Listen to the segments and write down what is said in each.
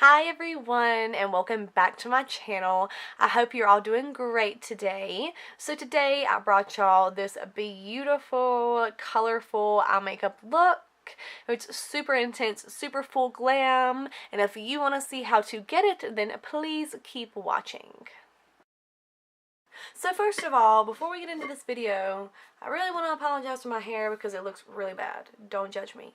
Hi everyone and welcome back to my channel. I hope you're all doing great today. So today I brought y'all this beautiful, colorful eye makeup look. It's super intense, super full glam, and if you want to see how to get it, then please keep watching. So first of all, before we get into this video, I really want to apologize for my hair because it looks really bad. Don't judge me.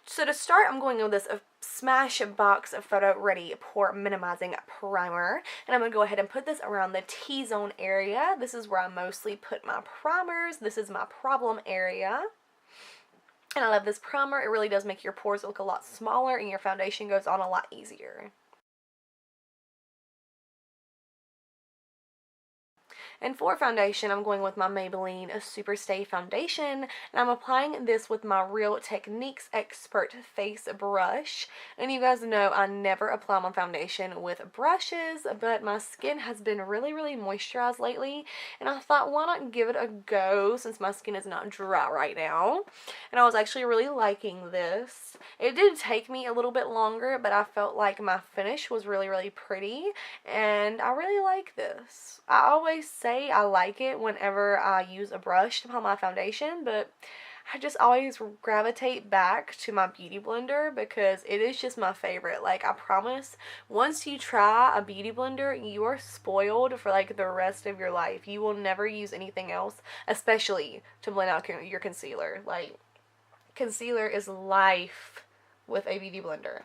So to start, I'm going in with this Smashbox Photo Ready Pore Minimizing Primer. And I'm going to go ahead and put this around the T-zone area. This is where I mostly put my primers. This is my problem area. And I love this primer. It really does make your pores look a lot smaller and your foundation goes on a lot easier. And for foundation, I'm going with my Maybelline Superstay Foundation, and I'm applying this with my Real Techniques Expert Face Brush. And you guys know I never apply my foundation with brushes, but my skin has been really moisturized lately, and I thought, why not give it a go since my skin is not dry right now. And I was actually really liking this. It did take me a little bit longer, but I felt like my finish was really pretty, and I really like this. I always say I like it whenever I use a brush to apply my foundation, but I just always gravitate back to my beauty blender because it is just my favorite. Like, I promise, once you try a beauty blender, you are spoiled for like the rest of your life. You will never use anything else, especially to blend out your concealer. Like, concealer is life with a beauty blender.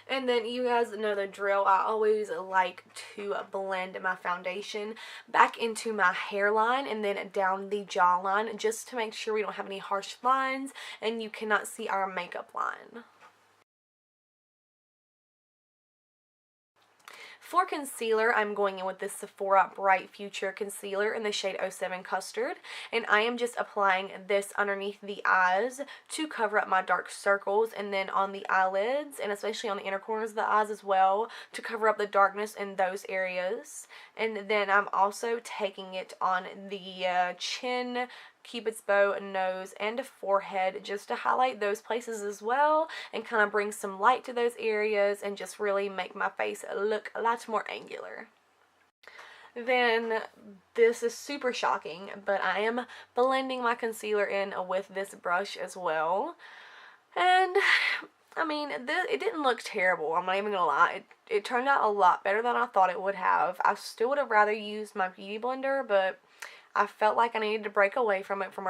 And then you guys know the drill. I always like to blend my foundation back into my hairline and then down the jawline just to make sure we don't have any harsh lines and you cannot see our makeup line. For concealer, I'm going in with this Sephora Bright Future Concealer in the shade 07 Custard. And I am just applying this underneath the eyes to cover up my dark circles, and then on the eyelids, and especially on the inner corners of the eyes as well, to cover up the darkness in those areas. And then I'm also taking it on the chin, Cupid's bow, nose, and forehead just to highlight those places as well and kind of bring some light to those areas and just really make my face look a lot more angular. Then this is super shocking, but I am blending my concealer in with this brush as well. And I mean, it didn't look terrible. I'm not even gonna lie. It turned out a lot better than I thought it would have. I still would have rather used my beauty blender, but I felt like I needed to break away from it for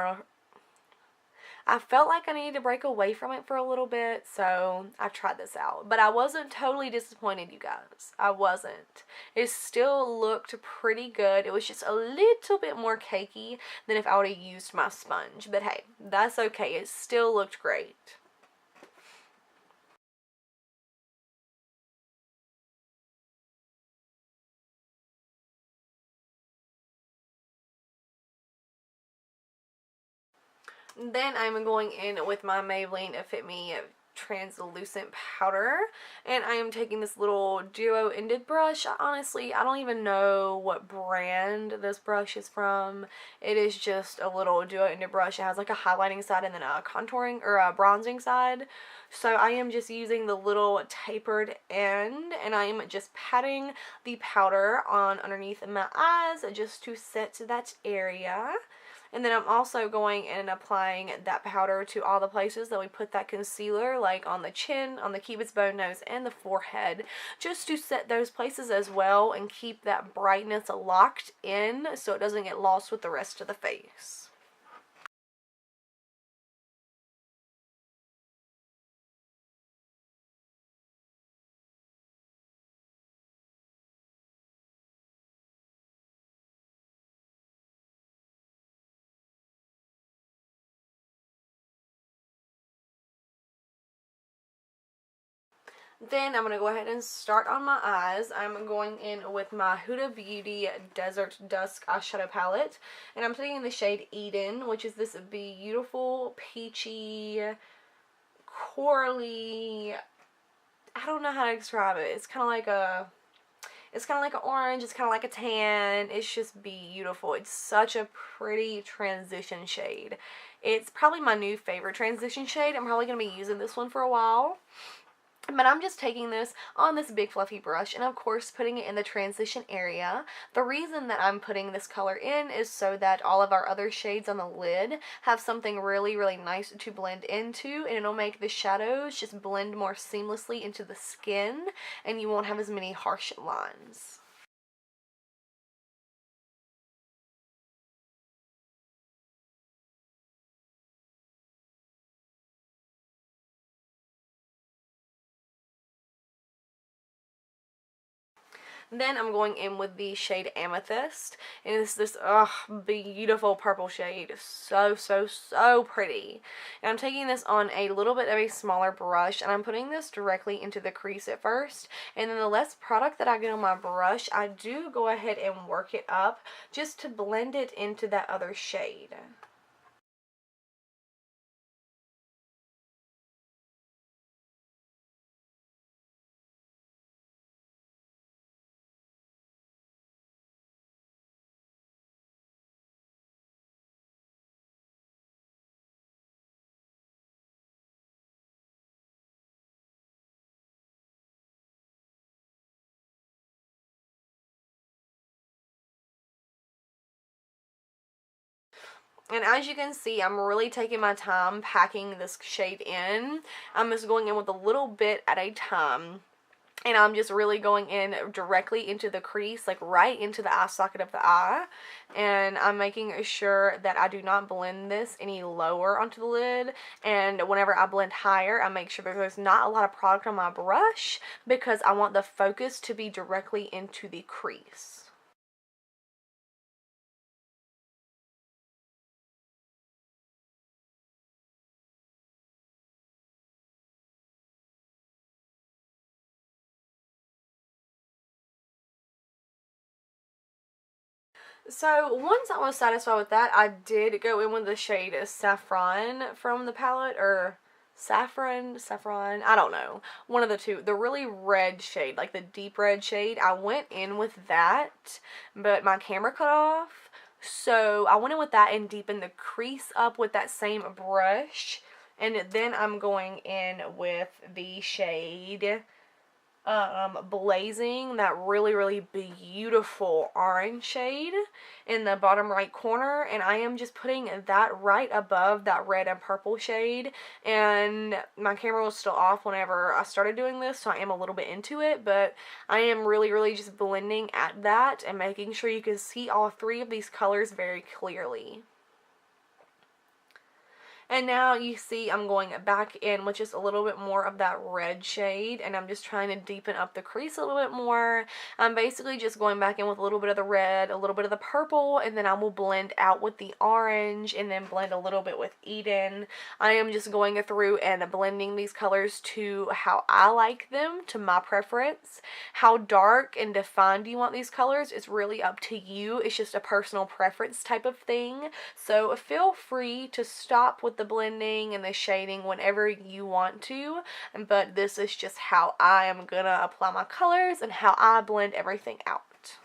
a little bit, so I tried this out. But I wasn't totally disappointed, you guys. I wasn't. It still looked pretty good. It was just a little bit more cakey than if I would have used my sponge. But hey, that's okay. It still looked great. Then I'm going in with my Maybelline Fit Me translucent powder, and I am taking this little duo ended brush. Honestly, I don't even know what brand this brush is from. It is just a little duo ended brush. It has like a highlighting side and then a contouring or a bronzing side. So I am just using the little tapered end, and I am just patting the powder on underneath my eyes just to set that area. And then I'm also going and applying that powder to all the places that we put that concealer, like on the chin, on the Cupid's bow, nose, and the forehead, just to set those places as well and keep that brightness locked in so it doesn't get lost with the rest of the face. Then I'm going to go ahead and start on my eyes. I'm going in with my Huda Beauty Desert Dusk eyeshadow palette. And I'm taking the shade Eden, which is this beautiful peachy, corally, I don't know how to describe it. It's kind of like It's kind of like an orange, it's kind of like a tan. It's just beautiful. It's such a pretty transition shade. It's probably my new favorite transition shade. I'm probably going to be using this one for a while. But I'm just taking this on this big fluffy brush and of course putting it in the transition area. The reason that I'm putting this color in is so that all of our other shades on the lid have something really, really nice to blend into, and it'll make the shadows just blend more seamlessly into the skin and you won't have as many harsh lines. Then I'm going in with the shade Amethyst, and it's this beautiful purple shade. So, so, so pretty. And I'm taking this on a little bit of a smaller brush, and I'm putting this directly into the crease at first. And then the less product that I get on my brush, I do go ahead and work it up just to blend it into that other shade. And as you can see, I'm really taking my time packing this shade in. I'm just going in with a little bit at a time. And I'm just really going in directly into the crease, like right into the eye socket of the eye. And I'm making sure that I do not blend this any lower onto the lid. And whenever I blend higher, I make sure that there's not a lot of product on my brush because I want the focus to be directly into the crease. So once I was satisfied with that, I did go in with the shade Saffron from the palette, or Saffron, I don't know. One of the two. The really red shade, like the deep red shade. I went in with that, but my camera cut off. So I went in with that and deepened the crease up with that same brush. And then I'm going in with the shade Blazing, that really, really beautiful orange shade in the bottom right corner, and I am just putting that right above that red and purple shade. And my camera was still off whenever I started doing this, so I am a little bit into it, but I am really, really just blending at that and making sure you can see all three of these colors very clearly. And now you see I'm going back in with just a little bit more of that red shade, and I'm just trying to deepen up the crease a little bit more. I'm basically just going back in with a little bit of the red, a little bit of the purple, and then I will blend out with the orange and then blend a little bit with Eden. I am just going through and blending these colors to how I like them, to my preference. How dark and defined you want these colors is really up to you. It's just a personal preference type of thing. So feel free to stop with the blending and the shading whenever you want to, but this is just how I am gonna apply my colors and how I blend everything out.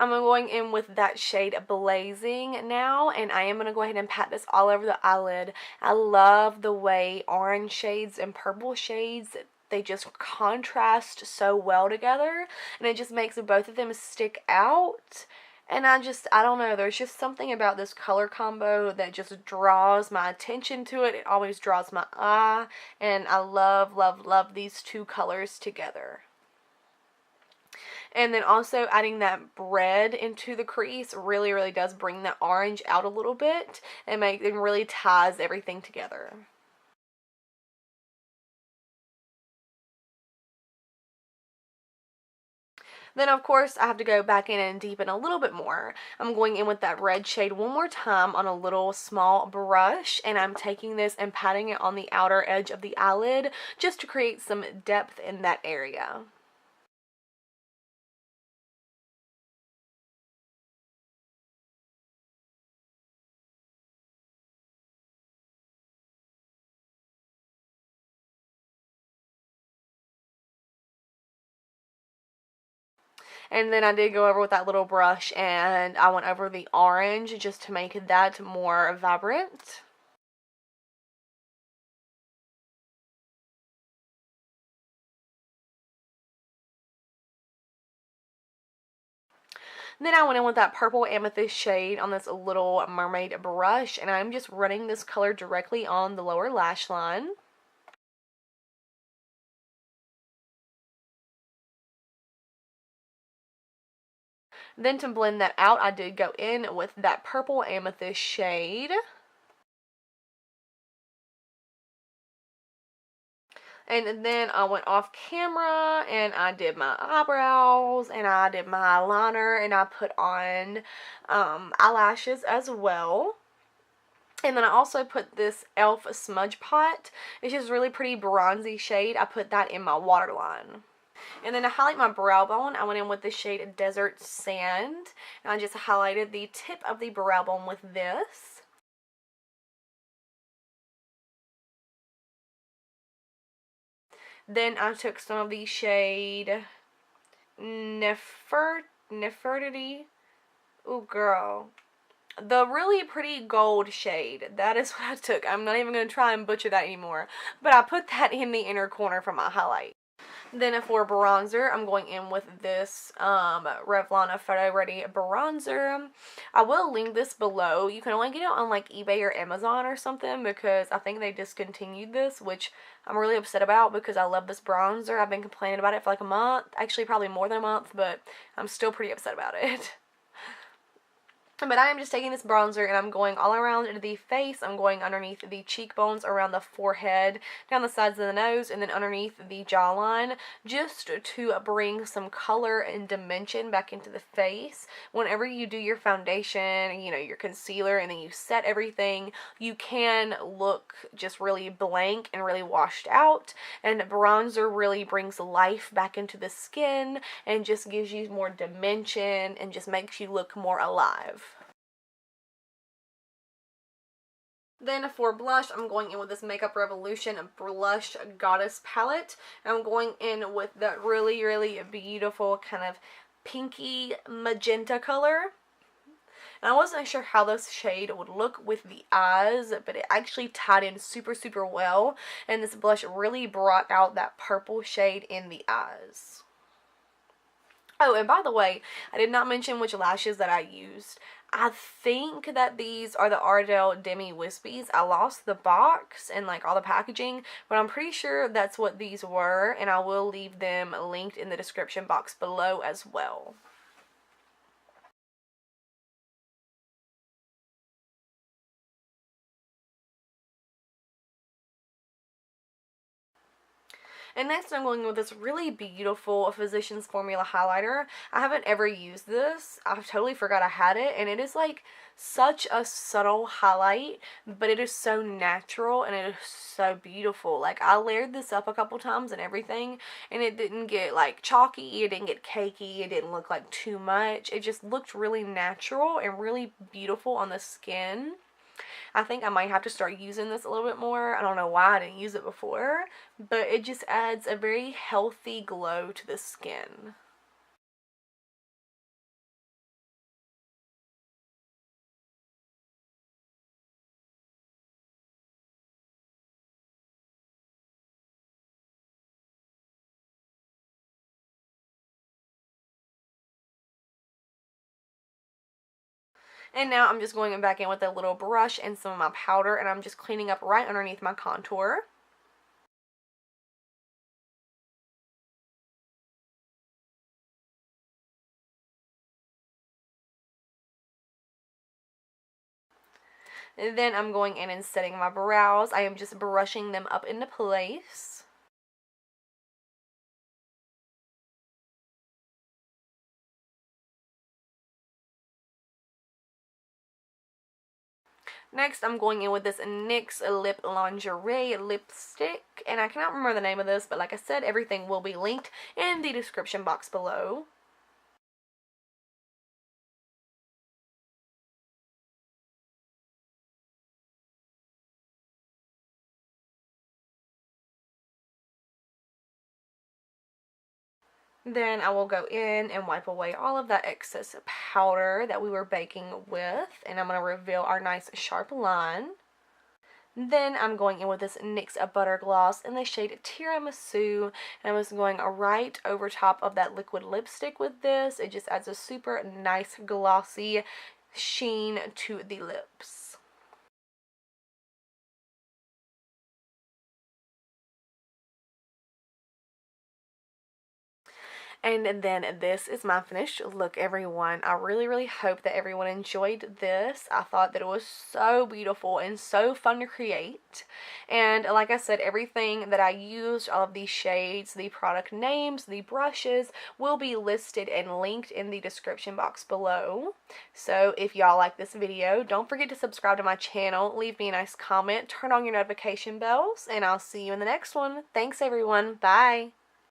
I'm going in with that shade Blazing now, and I am going to go ahead and pat this all over the eyelid. I love the way orange shades and purple shades, they just contrast so well together, and it just makes both of them stick out. And I don't know, there's just something about this color combo that just draws my attention to it. It always draws my eye, and I love, love, love these two colors together. And then also adding that red into the crease really, really does bring that orange out a little bit and really ties everything together. Then, of course, I have to go back in and deepen a little bit more. I'm going in with that red shade one more time on a little small brush, and I'm taking this and patting it on the outer edge of the eyelid just to create some depth in that area. And then I did go over with that little brush and I went over the orange just to make that more vibrant. Then I went in with that purple amethyst shade on this little mermaid brush, and I'm just running this color directly on the lower lash line. Then to blend that out, I did go in with that purple amethyst shade. And then I went off camera and I did my eyebrows and I did my eyeliner and I put on eyelashes as well. And then I also put this e.l.f. Smudge Pot. It's just really pretty bronzy shade. I put that in my waterline. And then to highlight my brow bone, I went in with the shade Desert Sand. And I just highlighted the tip of the brow bone with this. Then I took some of the shade Nefertiti. Ooh, girl. The really pretty gold shade. That is what I took. I'm not even going to try and butcher that anymore. But I put that in the inner corner for my highlight. Then for bronzer, I'm going in with this Revlon Photo Ready bronzer. I will link this below. You can only get it on like eBay or Amazon or something because I think they discontinued this, which I'm really upset about because I love this bronzer. I've been complaining about it for like a month. Actually, probably more than a month, but I'm still pretty upset about it. But I am just taking this bronzer and I'm going all around the face. I'm going underneath the cheekbones, around the forehead, down the sides of the nose, and then underneath the jawline, just to bring some color and dimension back into the face. Whenever you do your foundation, you know, your concealer, and then you set everything, you can look just really blank and really washed out. And bronzer really brings life back into the skin and just gives you more dimension and just makes you look more alive. Then for blush, I'm going in with this Makeup Revolution Blush Goddess palette. And I'm going in with that really, really beautiful kind of pinky magenta color. And I wasn't sure how this shade would look with the eyes, but it actually tied in super, super well. And this blush really brought out that purple shade in the eyes. Oh, and by the way, I did not mention which lashes that I used. I think that these are the Ardell Demi Wispies. I lost the box and like all the packaging, but I'm pretty sure that's what these were, and I will leave them linked in the description box below as well. And next I'm going with this really beautiful Physicians Formula highlighter. I haven't ever used this. I totally forgot I had it, and it is like such a subtle highlight, but it is so natural and it is so beautiful. Like, I layered this up a couple times and everything, and it didn't get like chalky, it didn't get cakey, it didn't look like too much. It just looked really natural and really beautiful on the skin. I think I might have to start using this a little bit more. I don't know why I didn't use it before, but it just adds a very healthy glow to the skin. And now I'm just going back in with a little brush and some of my powder, and I'm just cleaning up right underneath my contour. And then I'm going in and setting my brows. I am just brushing them up into place. Next, I'm going in with this NYX Lip Lingerie lipstick, and I cannot remember the name of this, but like I said, everything will be linked in the description box below. Then I will go in and wipe away all of that excess powder that we were baking with, and I'm going to reveal our nice sharp line. Then I'm going in with this NYX Butter Gloss in the shade Tiramisu, and I'm just going right over top of that liquid lipstick with this. It just adds a super nice glossy sheen to the lips. And then this is my finished look, everyone. I really hope that everyone enjoyed this. I thought that it was so beautiful and so fun to create. And like I said, everything that I used, all of these shades, the product names, the brushes, will be listed and linked in the description box below. So if y'all like this video, don't forget to subscribe to my channel, leave me a nice comment, turn on your notification bells, and I'll see you in the next one. Thanks, everyone. Bye.